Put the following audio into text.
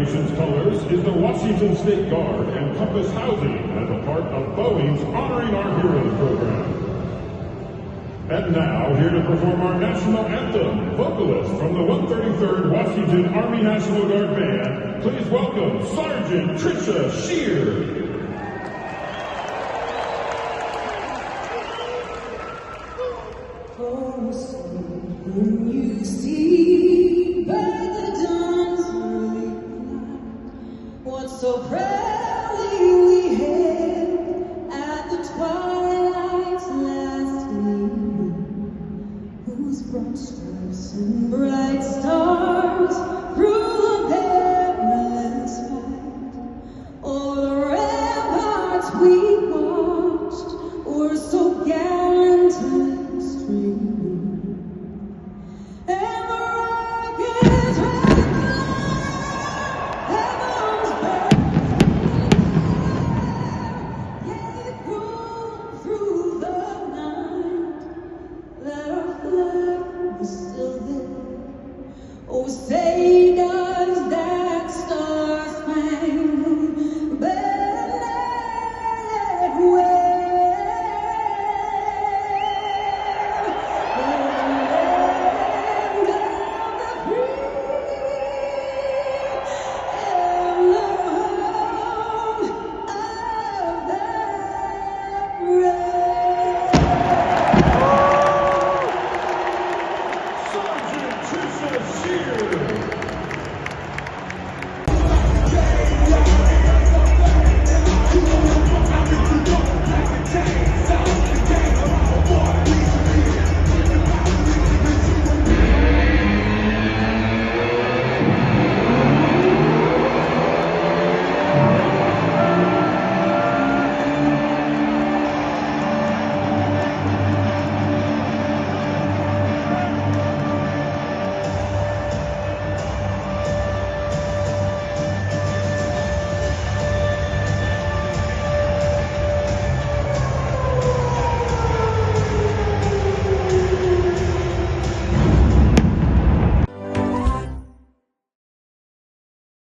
nation's colors is the Washington State Guard and Compass Housing as a part of Boeing's Honoring Our Heroes program. And now, here to perform our national anthem, vocalist from the 133rd Washington Army National Guard Band, please welcome Sergeant Tricia Shear. When you see by the dawn's early light, what's so precious